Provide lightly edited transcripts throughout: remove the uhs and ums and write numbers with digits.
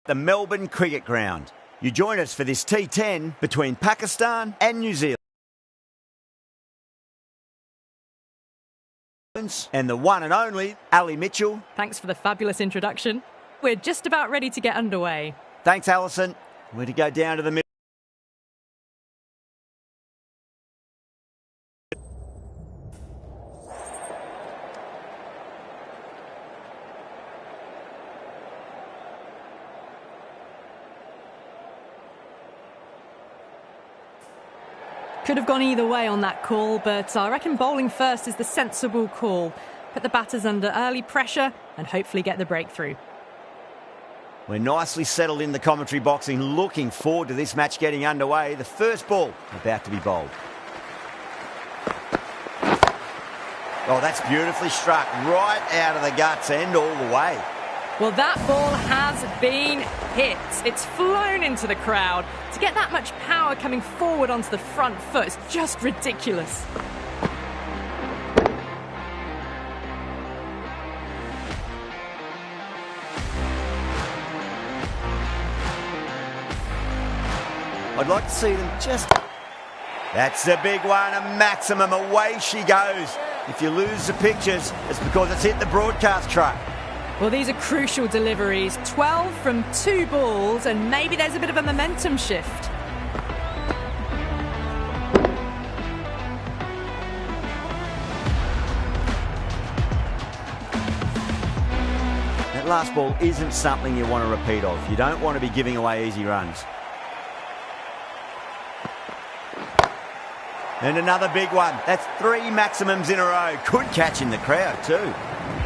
The Melbourne Cricket Ground. You join us for this T10 between Pakistan and New Zealand. And the one and only Ali Mitchell. Thanks for the fabulous introduction. We're just about ready to get underway. Thanks, Alison. We're to go down to the middle. Could have gone either way on that call, but I reckon bowling first is the sensible call. Put the batters under early pressure and hopefully get the breakthrough. We're nicely settled in the commentary boxing, looking forward to this match getting underway. The first ball about to be bowled. Oh, that's beautifully struck, right out of the guts and all the way. Well, that ball has been hit. It's flown into the crowd. To get that much power coming forward onto the front foot is just ridiculous. I'd like to see them just... That's a big one, a maximum. Away she goes. If you lose the pictures, it's because it's hit the broadcast truck. Well, these are crucial deliveries. 12 from 2 balls, and maybe there's a bit of a momentum shift. That last ball isn't something you want to repeat of. You don't want to be giving away easy runs. And another big one. That's 3 maximums in a row. Good catch in the crowd too.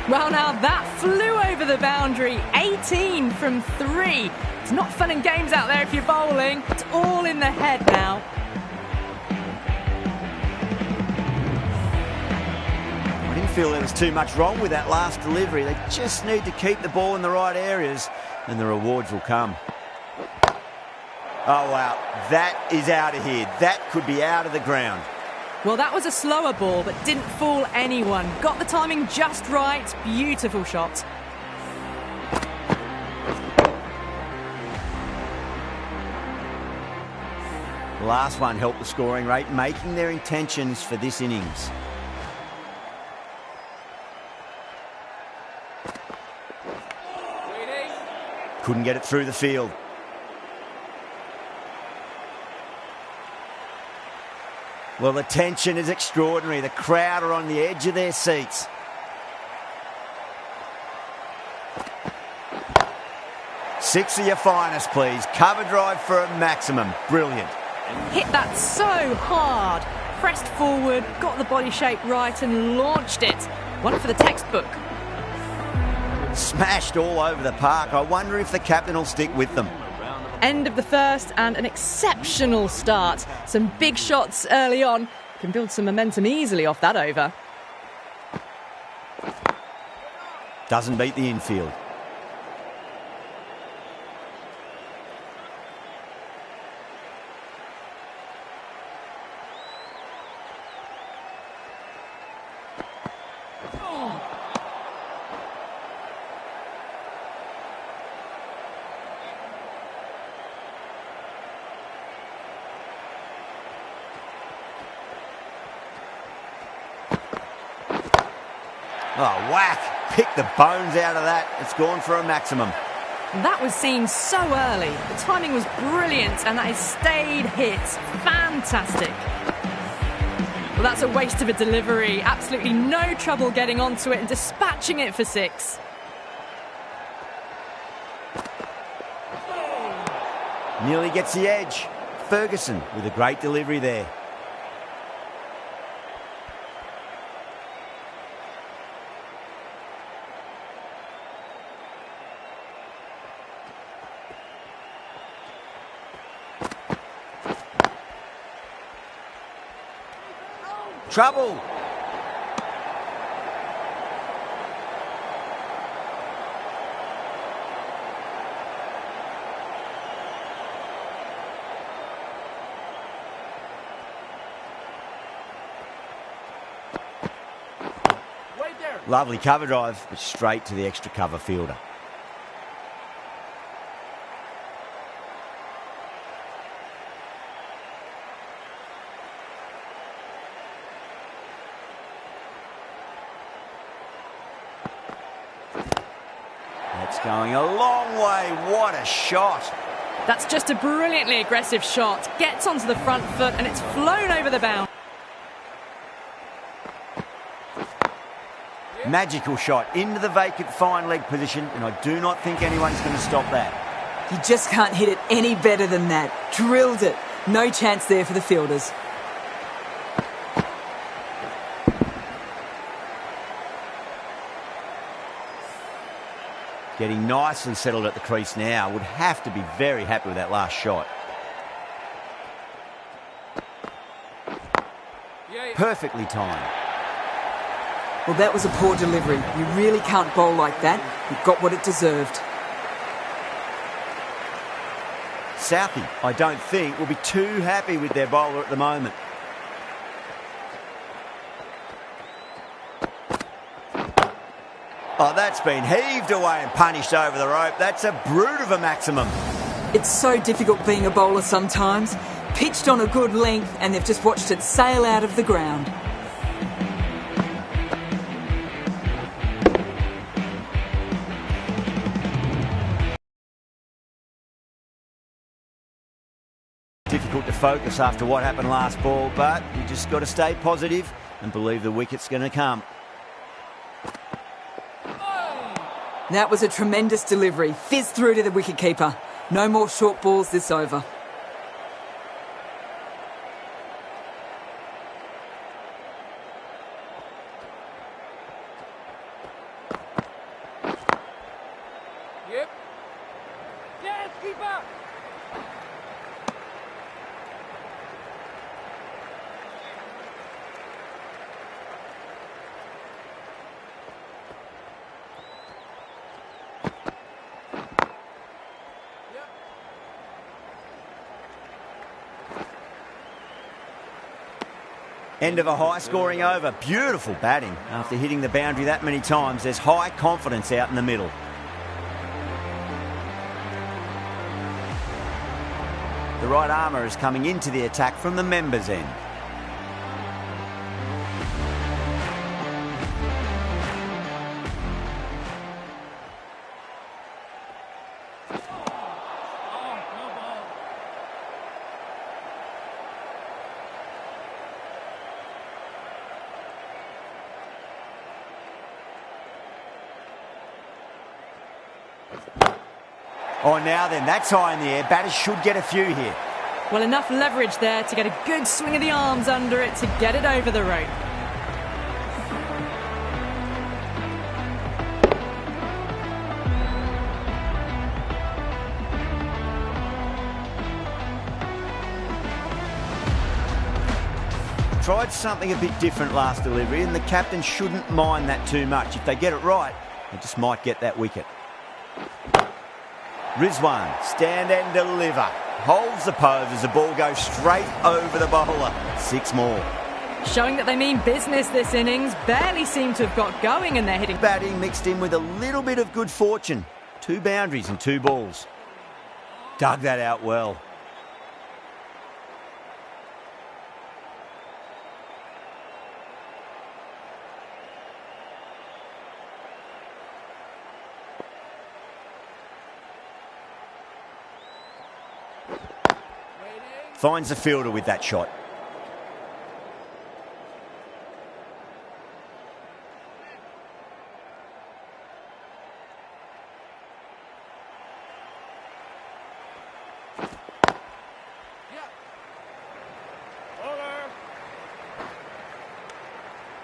Well, now that flew over the boundary. 18 from 3. It's not fun and games out there if you're bowling. It's all in the head now. I didn't feel there was too much wrong with that last delivery. They just need to keep the ball in the right areas and the rewards will come. Oh, wow. That is out of here. That could be out of the ground. Well, that was a slower ball, but didn't fool anyone. Got the timing just right. Beautiful shot. The last one helped the scoring rate, making their intentions for this innings. Couldn't get it through the field. Well, the tension is extraordinary. The crowd are on the edge of their seats. Six of your finest, please. Cover drive for a maximum. Brilliant. Hit that so hard. Pressed forward, got the body shape right and launched it. One for the textbook. Smashed all over the park. I wonder if the captain will stick with them. End of the first and an exceptional start. Some big shots early on. Can build some momentum easily off that over. Doesn't beat the infield. Oh, whack. Pick the bones out of that. It's gone for a maximum. That was seen so early. The timing was brilliant and that has stayed hit. Fantastic. Well, that's a waste of a delivery. Absolutely no trouble getting onto it and dispatching it for 6. Nearly gets the edge. Ferguson with a great delivery there. Trouble. Lovely cover drive, but straight to the extra cover fielder. That's going a long way. What a shot. That's just a brilliantly aggressive shot. Gets onto the front foot and it's flown over the boundary. Magical shot into the vacant fine leg position, and I do not think anyone's going to stop that. You just can't hit it any better than that. Drilled it. No chance there for the fielders. Getting nicely settled at the crease now. Would have to be very happy with that last shot. Perfectly timed. Well, that was a poor delivery. You really can't bowl like that. It got what it deserved. Southey, I don't think, will be too happy with their bowler at the moment. Oh, that's been heaved away and punished over the rope. That's a brute of a maximum. It's so difficult being a bowler sometimes. Pitched on a good length and they've just watched it sail out of the ground. Difficult to focus after what happened last ball, but you just got to stay positive and believe the wicket's going to come. That was a tremendous delivery. Fizzed through to the wicketkeeper. No more short balls this over. Yep. Yes, keeper. End of a high-scoring over. Beautiful batting. After hitting the boundary that many times, there's high confidence out in the middle. The right armour is coming into the attack from the members' end. Oh, now then, that's high in the air. Batters should get a few here. Well, enough leverage there to get a good swing of the arms under it to get it over the rope. Tried something a bit different last delivery, and the captain shouldn't mind that too much. If they get it right, they just might get that wicket. Rizwan, stand and deliver. Holds the pose as the ball goes straight over the bowler. 6 more. Showing that they mean business this innings. Barely seem to have got going and they're hitting. Batting mixed in with a little bit of good fortune. 2 boundaries and 2 balls. Dug that out well. Finds the fielder with that shot.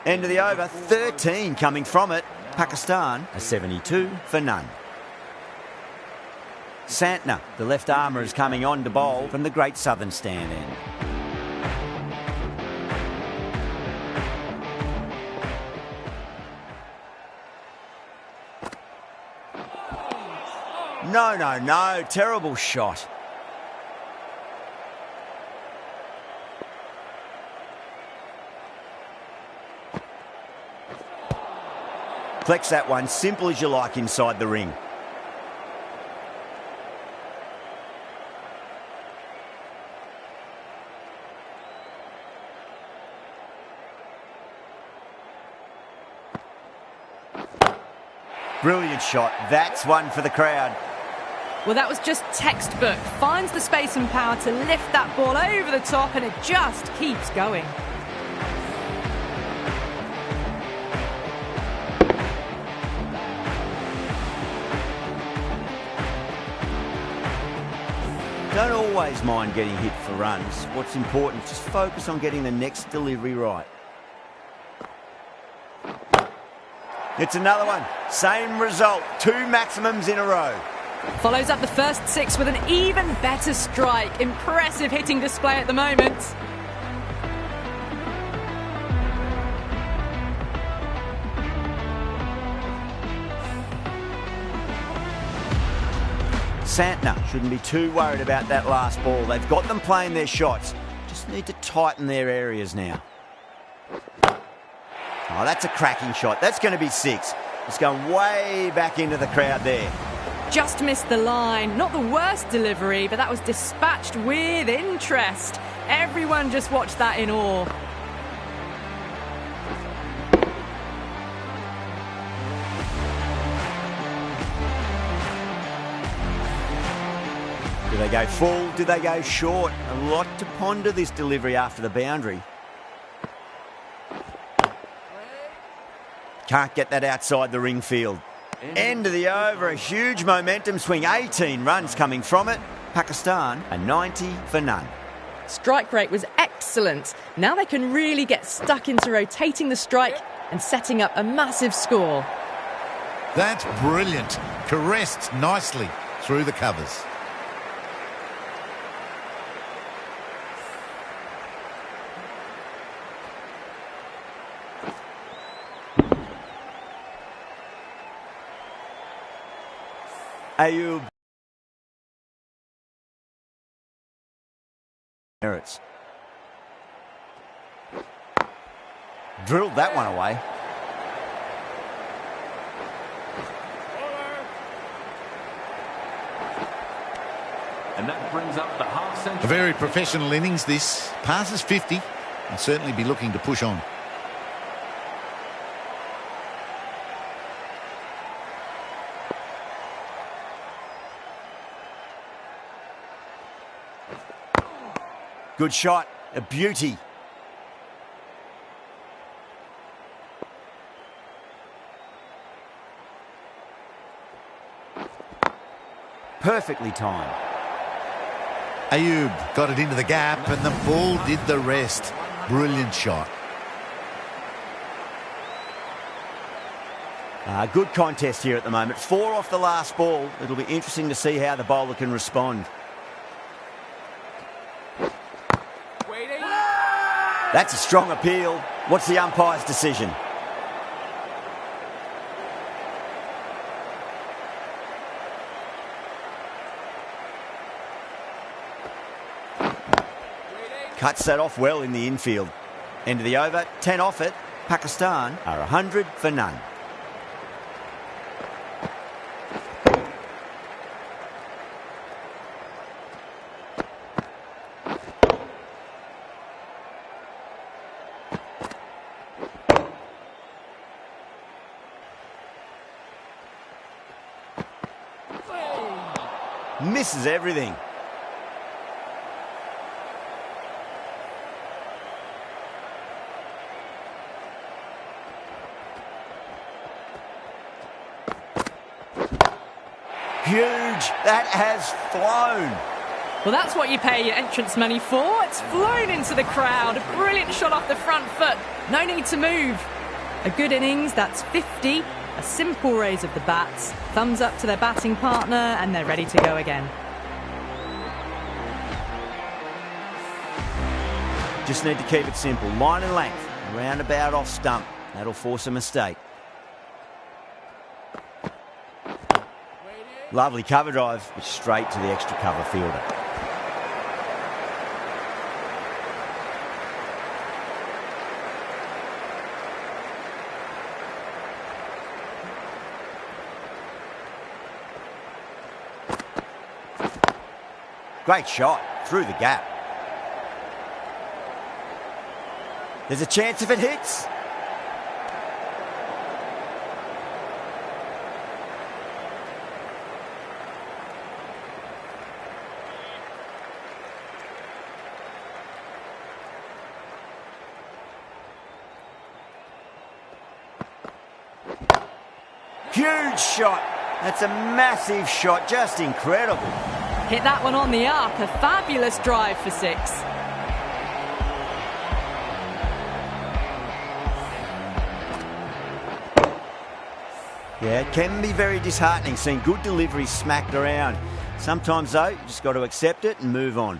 End of the over, 13 coming from it. Pakistan, a 72 for none. Santner, the left armour, is coming on to bowl from the Great Southern stand end. No, terrible shot. Flex that one, simple as you like inside the ring. Brilliant shot. That's one for the crowd. Well, that was just textbook. Finds the space and power to lift that ball over the top, and it just keeps going. Don't always mind getting hit for runs. What's important is just focus on getting the next delivery right. It's another one. Same result. 2 maximums in a row. Follows up the first 6 with an even better strike. Impressive hitting display at the moment. Santner shouldn't be too worried about that last ball. They've got them playing their shots. Just need to tighten their areas now. Oh, that's a cracking shot. That's going to be 6. It's going way back into the crowd there. Just missed the line. Not the worst delivery, but that was dispatched with interest. Everyone just watched that in awe. Do they go full? Do they go short? A lot to ponder this delivery after the boundary. Can't get that outside the ring field. End of the over, a huge momentum swing. 18 runs coming from it. Pakistan, a 90 for none. Strike rate was excellent. Now they can really get stuck into rotating the strike and setting up a massive score. That's brilliant. Caressed nicely through the covers. Ayub. Merits. Drilled that one away. And that brings up the half century. A very professional innings this. Passes 50 and certainly be looking to push on. Good shot, a beauty. Perfectly timed. Ayub got it into the gap and the ball did the rest. Brilliant shot. Good contest here at the moment. 4 off the last ball. It'll be interesting to see how the bowler can respond. That's a strong appeal. What's the umpire's decision? Cuts that off well in the infield. End of the over, 10 off it. Pakistan are 100 for none. Misses everything. Huge. That has flown. Well, that's what you pay your entrance money for. It's flown into the crowd. A brilliant shot off the front foot. No need to move. A good innings, that's 50. A simple raise of the bats. Thumbs up to their batting partner, and they're ready to go again. Just need to keep it simple. Line and length. Roundabout off stump. That'll force a mistake. Lovely cover drive, but straight to the extra cover fielder. Great shot through the gap. There's a chance if it hits. Huge shot. That's a massive shot, just incredible. Hit that one on the up. A fabulous drive for 6. Yeah, it can be very disheartening seeing good deliveries smacked around. Sometimes, though, you just got to accept it and move on.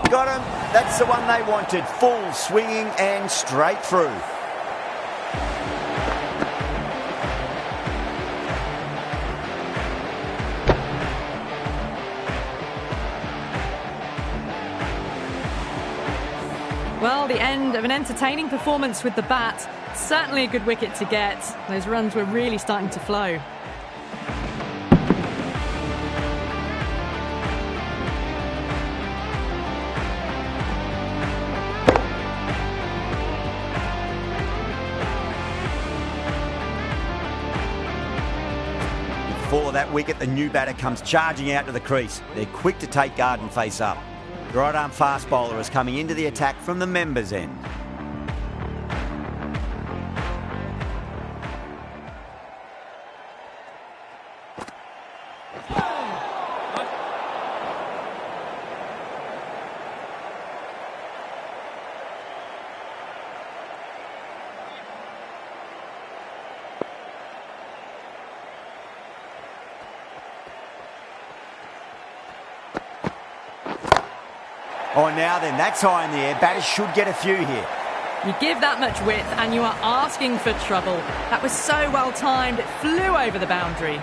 Got him. That's the one they wanted. Full swinging and straight through. Well, the end of an entertaining performance with the bat. Certainly a good wicket to get. Those runs were really starting to flow. Before that wicket, the new batter comes charging out to the crease. They're quick to take guard and face up. The right-arm fast bowler is coming into the attack from the members' end. Oh, now then, that's high in the air. Batters should get a few here. You give that much width and you are asking for trouble. That was so well timed, it flew over the boundary.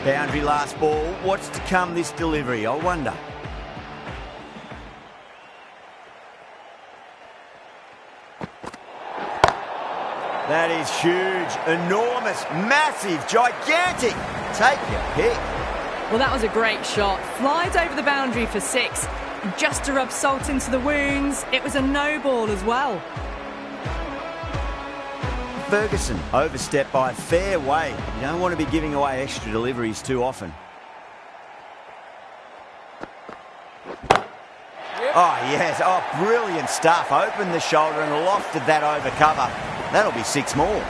Boundary last ball. What's to come this delivery, I wonder? That is huge, enormous, massive, gigantic. Take your pick. Well, that was a great shot. Flies over the boundary for 6. And just to rub salt into the wounds, it was a no ball as well. Ferguson overstepped by a fair way. You don't want to be giving away extra deliveries too often. Oh, yes. Oh, brilliant stuff. Opened the shoulder and lofted that over cover. That'll be 6 more.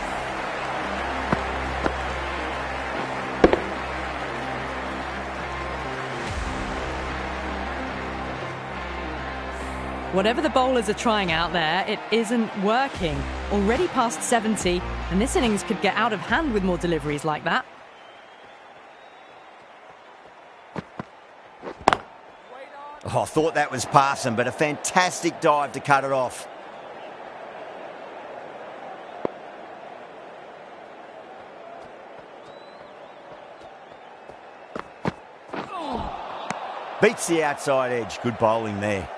Whatever the bowlers are trying out there, it isn't working. Already past 70, and this innings could get out of hand with more deliveries like that. Oh, I thought that was passing, but a fantastic dive to cut it off. Beats the outside edge. Good bowling there.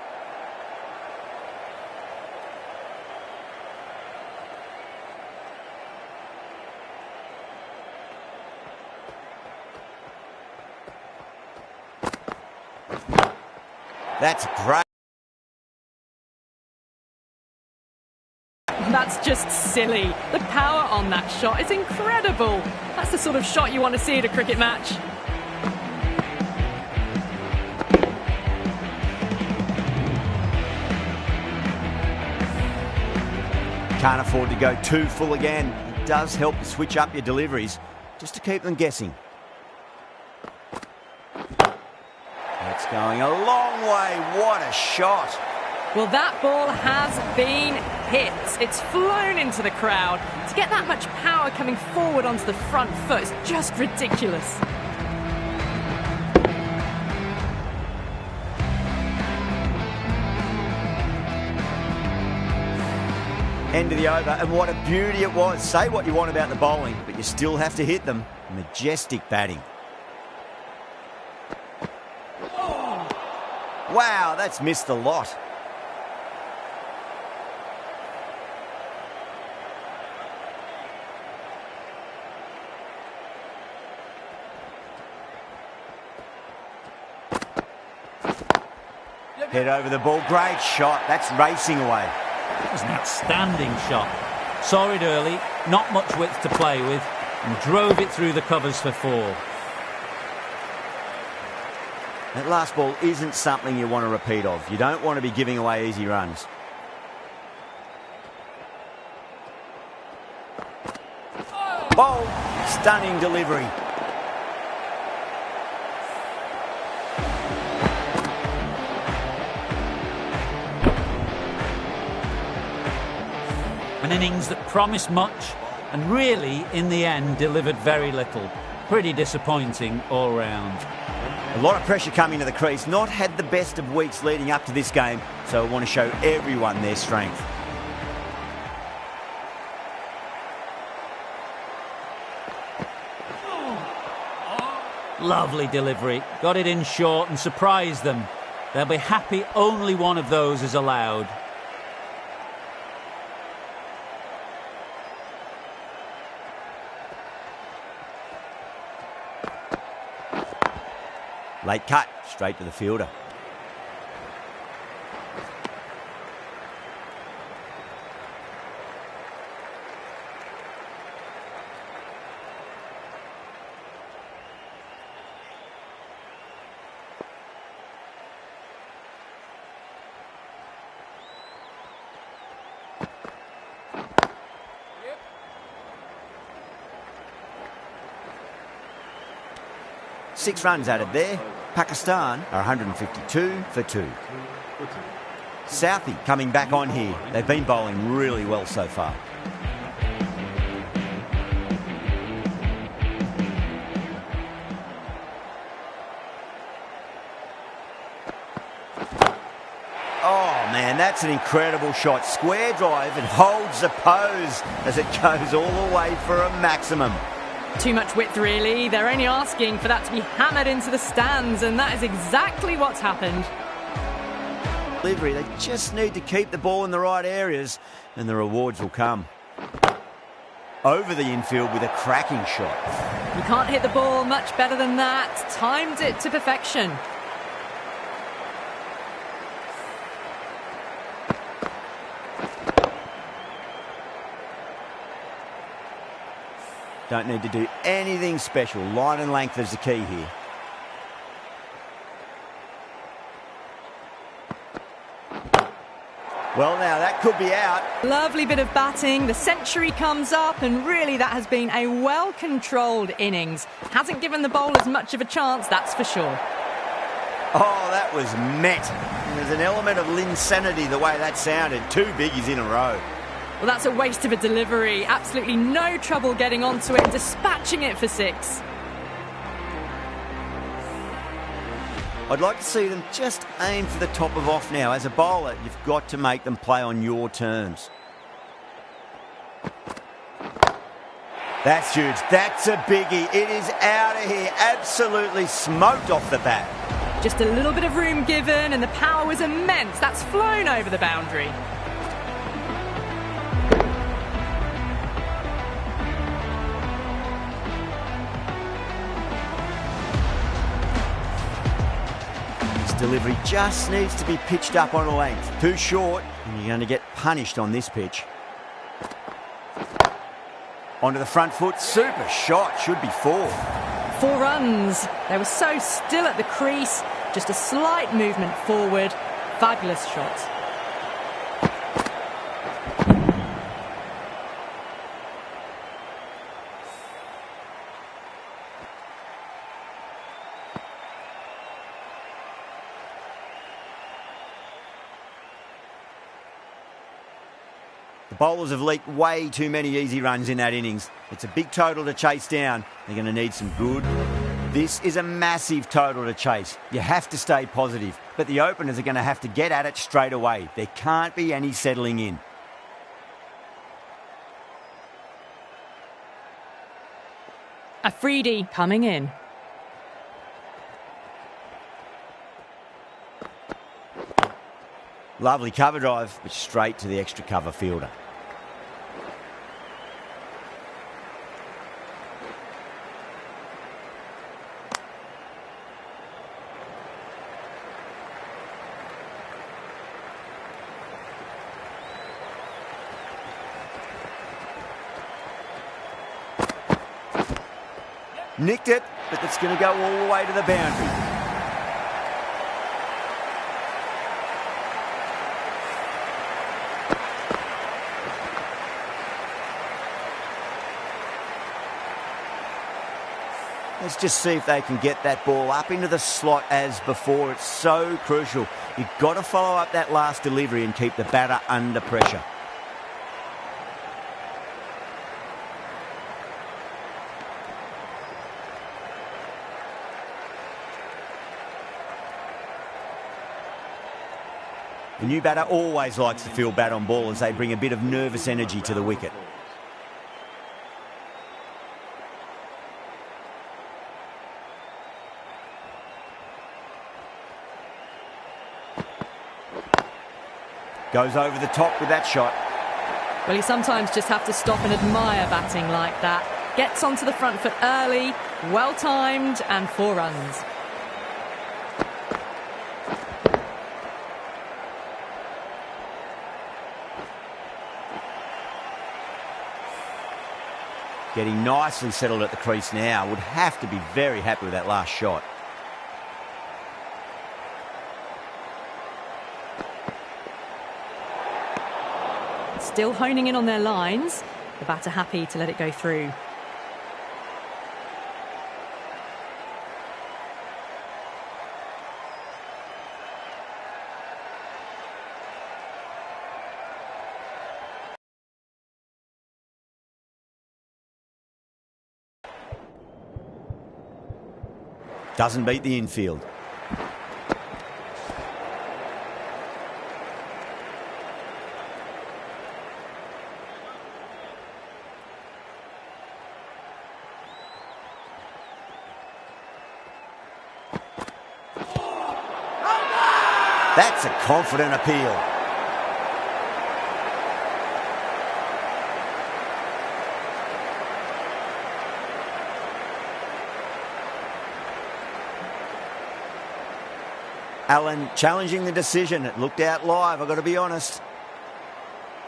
That's great. That's just silly. The power on that shot is incredible. That's the sort of shot you want to see at a cricket match. Can't afford to go too full again. It does help to switch up your deliveries, just to keep them guessing. That's going a long way. What a shot. Well, that ball has been hit. It's flown into the crowd. To get that much power coming forward onto the front foot is just ridiculous. End of the over, and what a beauty it was. Say what you want about the bowling, but you still have to hit them. Majestic batting. Wow, that's missed a lot. Head over the ball. Great shot. That's racing away. It was an outstanding shot. Saw it early, not much width to play with, and drove it through the covers for 4. That last ball isn't something you want to repeat of. You don't want to be giving away easy runs. Bold, stunning delivery. An innings that promised much and really, in the end, delivered very little. Pretty disappointing all round. A lot of pressure coming to the crease. Not had the best of weeks leading up to this game, so I want to show everyone their strength. Lovely delivery. Got it in short and surprised them. They'll be happy only one of those is allowed. Late cut, straight to the fielder. Six runs added there. Pakistan are 152 for 2. Southey coming back on here. They've been bowling really well so far. Oh man, that's an incredible shot. Square drive and holds the pose as it goes all the way for a maximum. Too much width, really. They're only asking for that to be hammered into the stands, and that is exactly what's happened. Delivery, they just need to keep the ball in the right areas, and the rewards will come. Over the infield with a cracking shot. You can't hit the ball much better than that. Timed it to perfection. Don't need to do anything special. Line and length is the key here. Well, now that could be out. Lovely bit of batting. The century comes up, and really that has been a well-controlled innings. Hasn't given the bowlers much of a chance, that's for sure. Oh, that was met. There's an element of insanity the way that sounded. 2 biggies in a row. Well, that's a waste of a delivery. Absolutely no trouble getting onto it and dispatching it for 6. I'd like to see them just aim for the top of off now. As a bowler, you've got to make them play on your terms. That's huge. That's a biggie. It is out of here. Absolutely smoked off the bat. Just a little bit of room given and the power was immense. That's flown over the boundary. Delivery just needs to be pitched up on a length. Too short, and you're going to get punished on this pitch. Onto the front foot. Super shot. Should be 4. 4 runs. They were so still at the crease. Just a slight movement forward. Fabulous shot. The bowlers have leaked way too many easy runs in that innings. It's a big total to chase down. They're going to need some good. This is a massive total to chase. You have to stay positive, but the openers are going to have to get at it straight away. There can't be any settling in. Afridi coming in. Lovely cover drive, but straight to the extra cover fielder. Nicked it, but it's going to go all the way to the boundary. Let's just see if they can get that ball up into the slot as before. It's so crucial. You've got to follow up that last delivery and keep the batter under pressure. The new batter always likes to feel bat on ball as they bring a bit of nervous energy to the wicket. Goes over the top with that shot. Well, you sometimes just have to stop and admire batting like that. Gets onto the front foot early, well timed, and 4 runs. Getting nicely settled at the crease now. Would have to be very happy with that last shot. Still honing in on their lines. The batter happy to let it go through. Doesn't beat the infield. That's a confident appeal. Allen challenging the decision. It looked out live, I've got to be honest.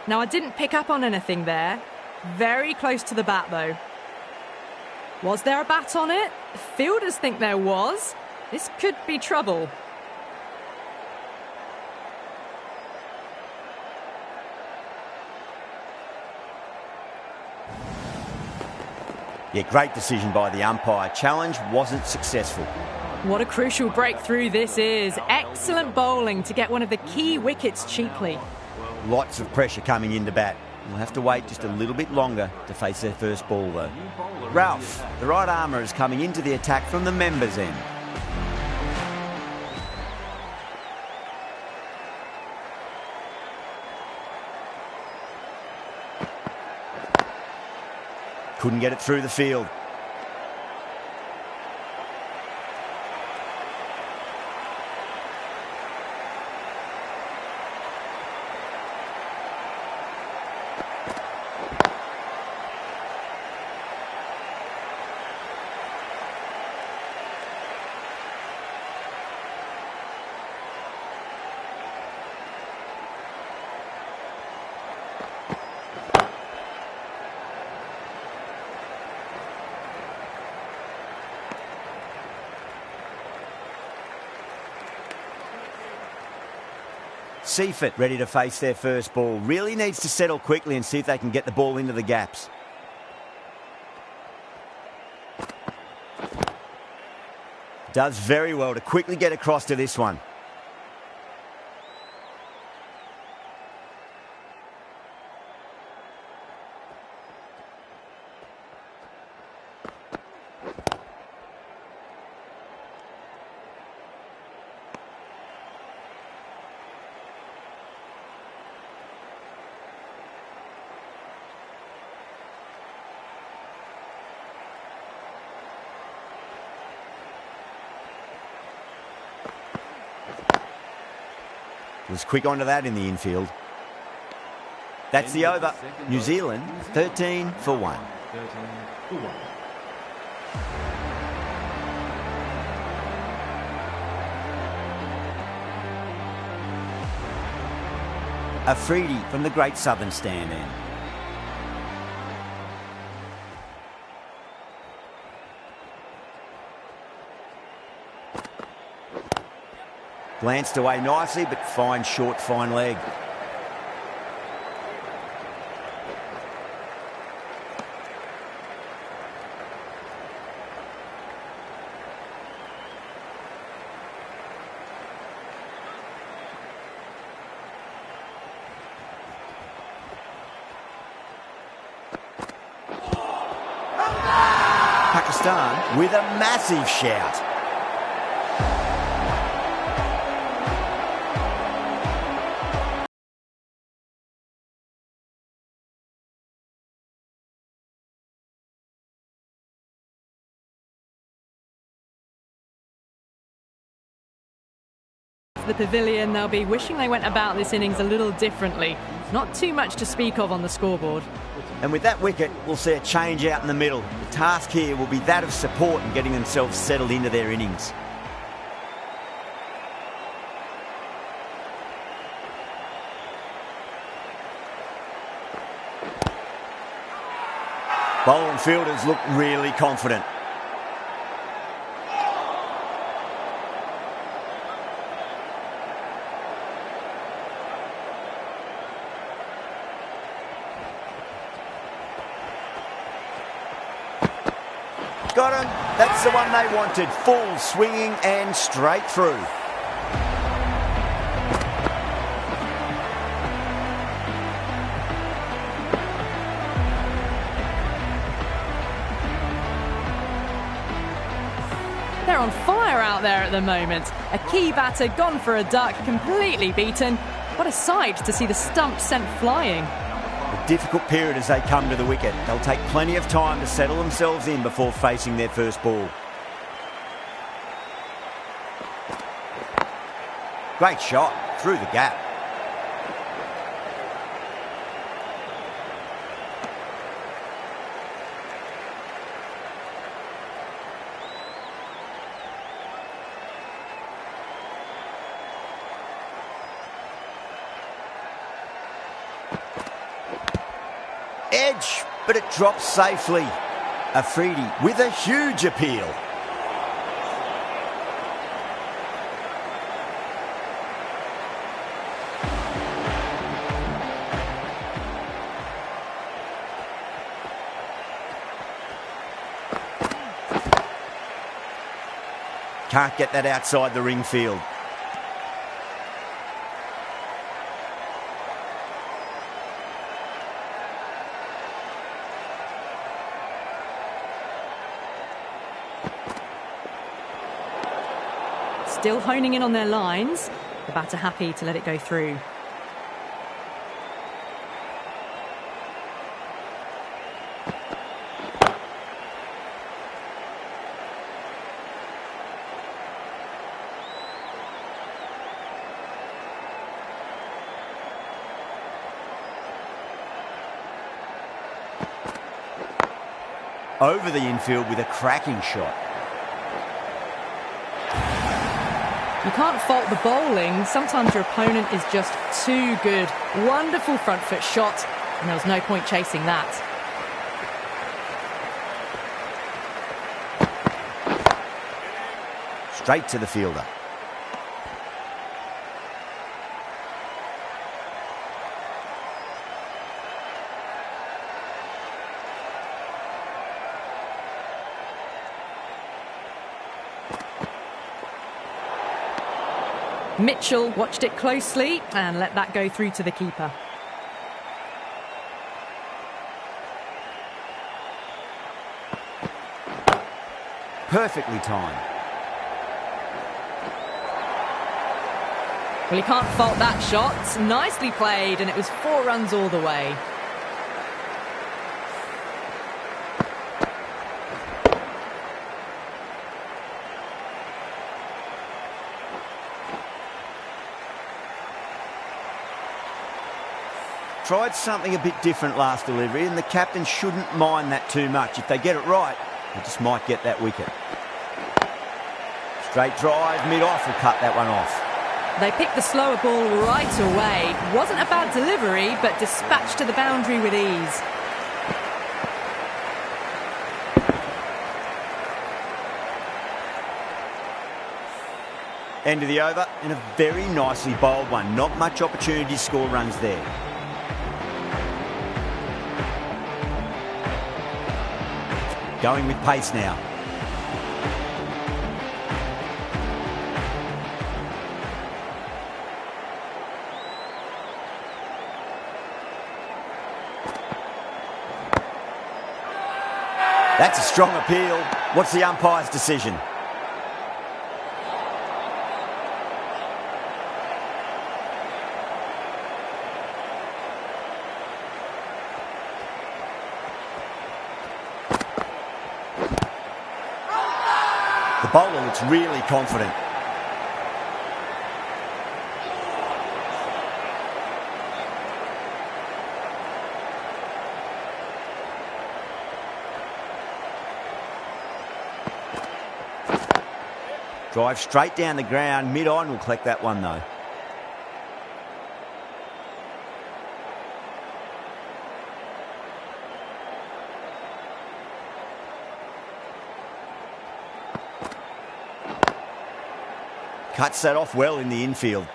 Now, I didn't pick up on anything there. Very close to the bat, though. Was there a bat on it? Fielders think there was. This could be trouble. Yeah, great decision by the umpire. Challenge wasn't successful. What a crucial breakthrough this is. Excellent bowling to get one of the key wickets cheaply. Lots of pressure coming into bat. We'll have to wait just a little bit longer to face their first ball, though. Ralph, the right armour, is coming into the attack from the members' end. Couldn't get it through the field. Seifert ready to face their first ball. Really needs to settle quickly and see if they can get the ball into the gaps. Does very well to quickly get across to this one. Was quick onto that in the infield. That's the over. New Zealand 13 for 1. Afridi from the Great Southern Stand end. Glanced away nicely, but fine short, fine leg. Pakistan with a massive shout. The pavilion, they'll be wishing they went about this innings a little differently. Not too much to speak of on the scoreboard. And with that wicket, we'll see a change out in the middle. The task here will be that of support and getting themselves settled into their innings. Bowling fielders look really confident. Got him. That's the one they wanted. Full swinging and straight through. They're on fire out there at the moment. A key batter gone for a duck, completely beaten. What a sight to see the stump sent flying. A difficult period as they come to the wicket. They'll take plenty of time to settle themselves in before facing their first ball. Great shot through the gap. Edge, but it drops safely. Afridi with a huge appeal. Can't get that outside the ring field. Still honing in on their lines. The batter happy to let it go through. Over the infield with a cracking shot. You can't fault the bowling. Sometimes your opponent is just too good. Wonderful front foot shot, and there was no point chasing that. Straight to the fielder. Mitchell watched it closely and let that go through to the keeper. Perfectly timed. Well, he can't fault that shot. Nicely played, and it was 4 runs all the way. Tried something a bit different last delivery, and the captain shouldn't mind that too much. If they get it right, they just might get that wicket. Straight drive, mid-off will cut that one off. They picked the slower ball right away. Wasn't a bad delivery, but dispatched to the boundary with ease. End of the over, and a very nicely bowled one. Not much opportunity to score runs there. Going with pace now. That's a strong appeal. What's the umpire's decision? The bowler looks really confident. Drive straight down the ground. Mid-on will collect that one though. Cuts that off well in the infield.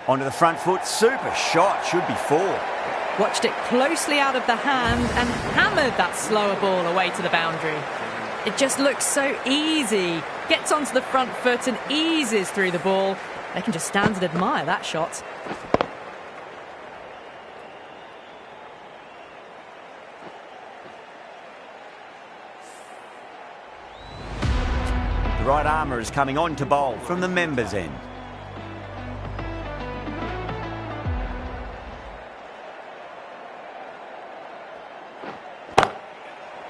Onto the front foot, super shot, should be 4. Watched it closely out of the hand and hammered that slower ball away to the boundary. It just looks so easy. Gets onto the front foot and eases through the ball. They can just stand and admire that shot. The right armour is coming on to bowl from the members' end.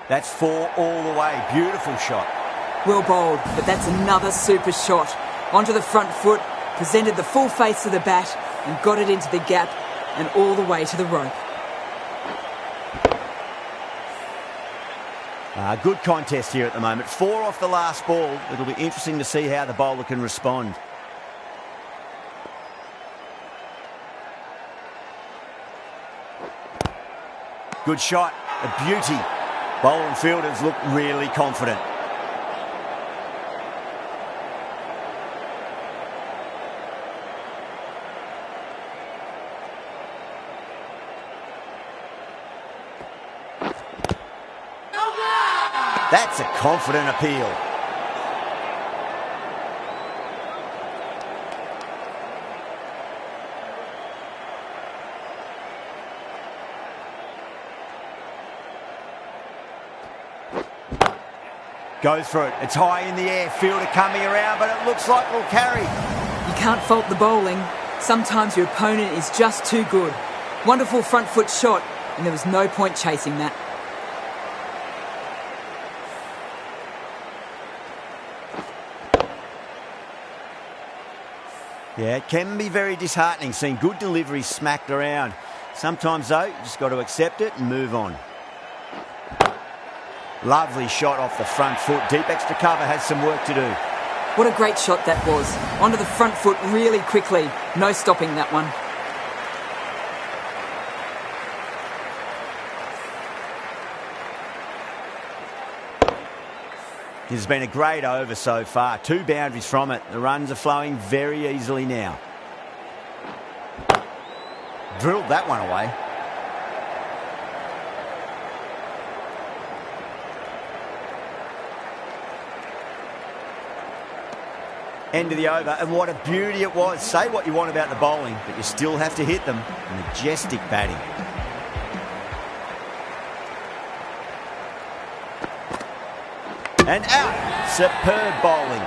That's 4 all the way. Beautiful shot. Well bowled, but that's another super shot. Onto the front foot, presented the full face of the bat and got it into the gap and all the way to the rope. Good contest here at the moment. 4 off the last ball. It'll be interesting to see how the bowler can respond. Good shot. A beauty. Bowler and fielders look really confident. That's a confident appeal. Goes for it. It's high in the air. Fielder coming around, but it looks like we'll carry. You can't fault the bowling. Sometimes your opponent is just too good. Wonderful front foot shot, and there was no point chasing that. Yeah, it can be very disheartening seeing good deliveries smacked around. Sometimes, though, you just got to accept it and move on. Lovely shot off the front foot. Deep extra cover has some work to do. What a great shot that was. Onto the front foot really quickly. No stopping that one. This has been a great over so far. 2 boundaries from it. The runs are flowing very easily now. Drilled that one away. End of the over, and what a beauty it was. Say what you want about the bowling, but you still have to hit them. Majestic batting. And out. Superb bowling.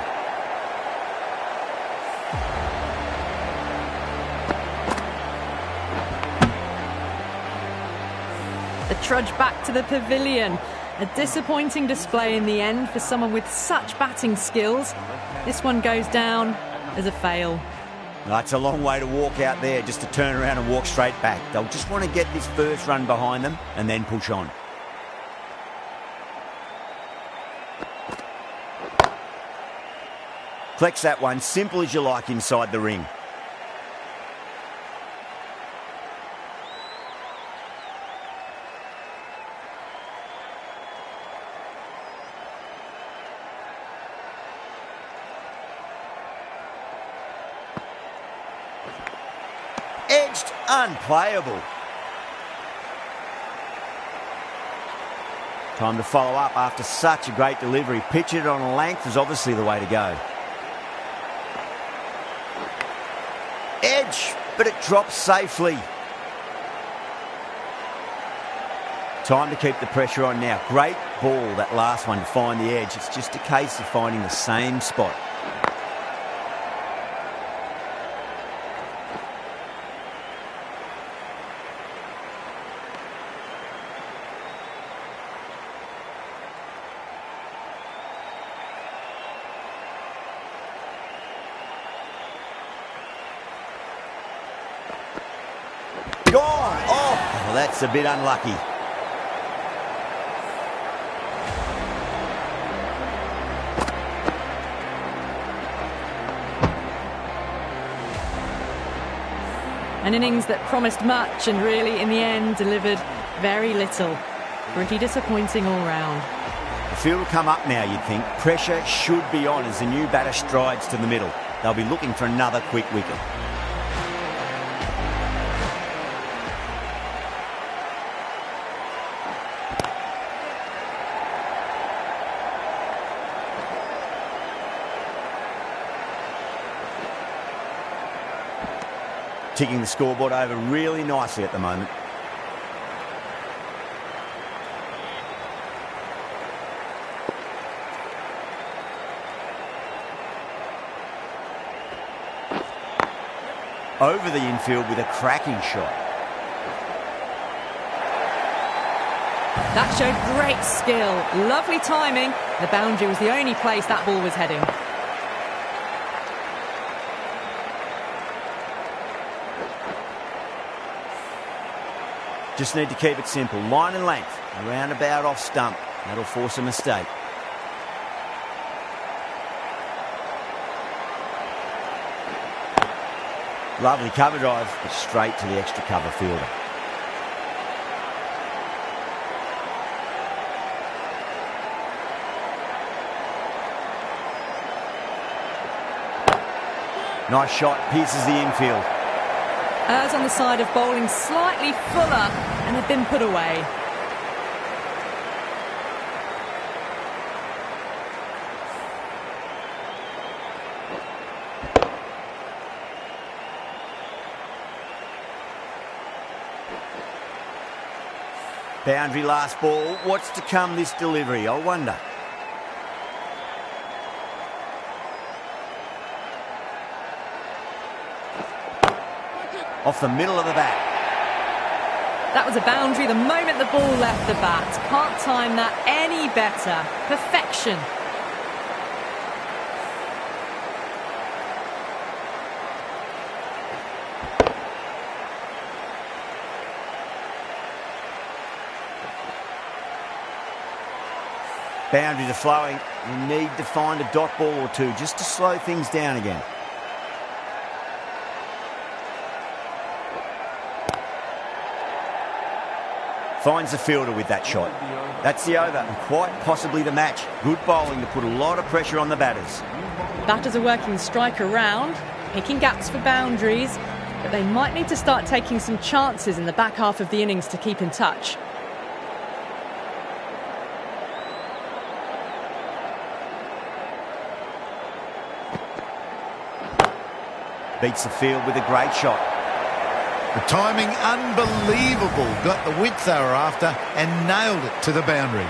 The trudge back to the pavilion. A disappointing display in the end for someone with such batting skills. This one goes down as a fail. That's a long way to walk out there just to turn around and walk straight back. They'll just want to get this first run behind them and then push on. Collects that one, simple as you like inside the ring. Edged, unplayable. Time to follow up after such a great delivery. Pitch it on a length is obviously the way to go. Edge, but it drops safely. Time to keep the pressure on now. Great ball, that last one, to find the edge. It's just a case of finding the same spot. Gone! Oh, well, that's a bit unlucky. An innings that promised much and really, in the end, delivered very little. Pretty disappointing all round. The field will come up now, you'd think. Pressure should be on as the new batter strides to the middle. They'll be looking for another quick wicket. Ticking the scoreboard over really nicely at the moment. Over the infield with a cracking shot. That showed great skill. Lovely timing. The boundary was the only place that ball was heading. Just need to keep it simple. Line and length. A roundabout off stump. That'll force a mistake. Lovely cover drive, but straight to the extra cover fielder. Nice shot, pierces the infield. As on the side of bowling slightly fuller and had been put away. Boundary last ball. What's to come this delivery, I wonder. Off the middle of the bat. That was a boundary the moment the ball left the bat. Can't time that any better. Perfection. Boundaries are flowing. You need to find a dot ball or two just to slow things down again. Finds the fielder with that shot. That's the over and quite possibly the match. Good bowling to put a lot of pressure on the batters. Batters are working the strike around, picking gaps for boundaries, but they might need to start taking some chances in the back half of the innings to keep in touch. Beats the field with a great shot. The timing unbelievable. Got the width they were after and nailed it to the boundary.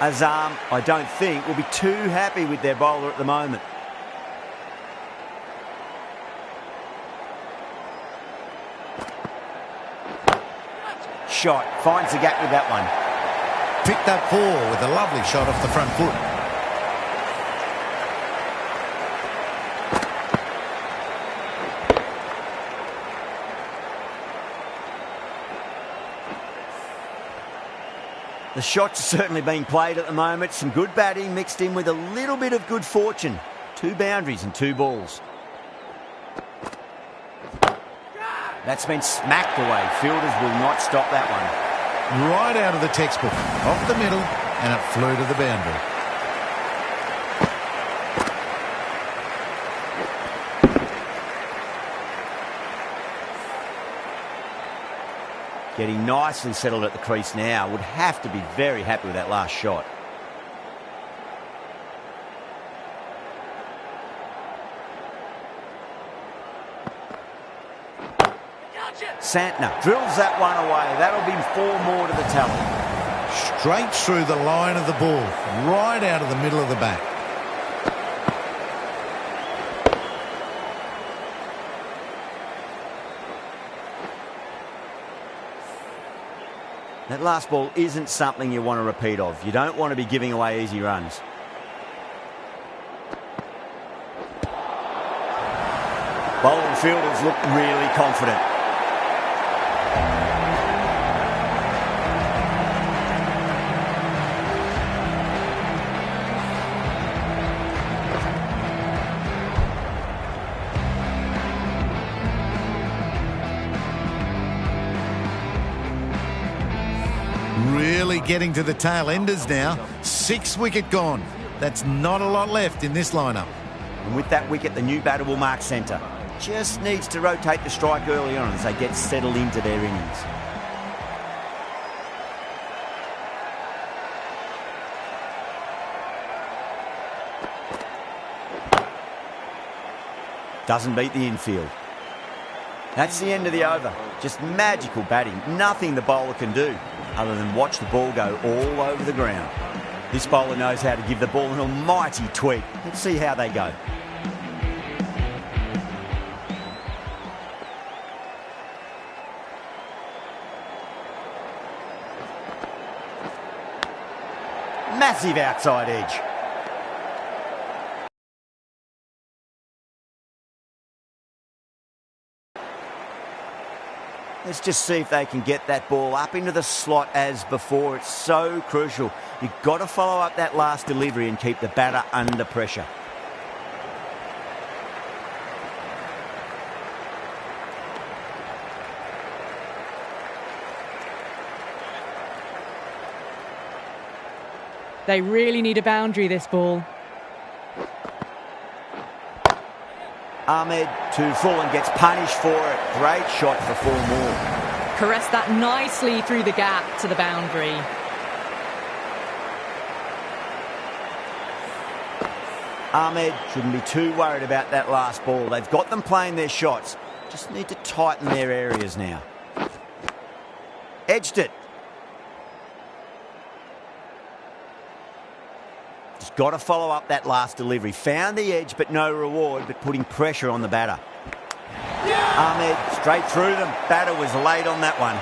Azam, I don't think, will be too happy with their bowler at the moment. Shot, finds the gap with that one. Picked up 4 with a lovely shot off the front foot. The shots are certainly being played at the moment. Some good batting mixed in with a little bit of good fortune. 2 boundaries and 2 balls. That's been smacked away. Fielders will not stop that one. Right out of the textbook. Off the middle, and it flew to the boundary. Getting nicely settled at the crease now. Would have to be very happy with that last shot. Santner drills that one away. That'll be 4 more to the tally. Straight through the line of the ball. Right out of the middle of the bat. That last ball isn't something you want to repeat of. You don't want to be giving away easy runs. Bowling fielders look really confident. Really getting to the tail enders now. 6 wicket gone. That's not a lot left in this lineup. And with that wicket, the new batter will mark centre. Just needs to rotate the strike early on as they get settled into their innings. Doesn't beat the infield. That's the end of the over. Just magical batting. Nothing the bowler can do other than watch the ball go all over the ground. This bowler knows how to give the ball an almighty tweak. Let's see how they go. Massive outside edge. Let's just see if they can get that ball up into the slot as before. It's so crucial. You've got to follow up that last delivery and keep the batter under pressure. They really need a boundary, this ball. Ahmed too full and gets punished for it. Great shot for 4 more. Caressed that nicely through the gap to the boundary. Ahmed shouldn't be too worried about that last ball. They've got them playing their shots. Just need to tighten their areas now. Edged it. Just got to follow up that last delivery. Found the edge, but no reward, but putting pressure on the batter. Ahmed straight through them. Batter was late on that one.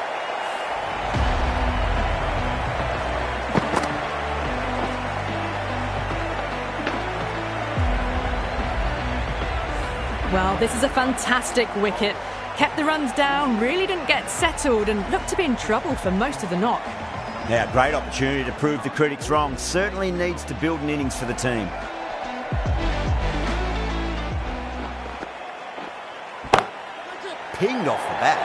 Well, this is a fantastic wicket. Kept the runs down, really didn't get settled and looked to be in trouble for most of the knock. Now, great opportunity to prove the critics wrong. Certainly needs to build an innings for the team. Pinged off the bat.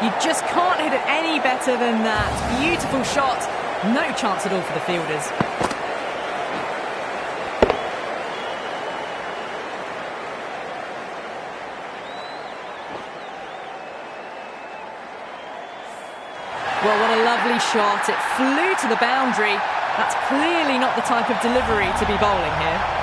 You just can't hit it any better than that. Beautiful shot. No chance at all for the fielders. Well, what a lovely shot. It flew to the boundary. That's clearly not the type of delivery to be bowling here.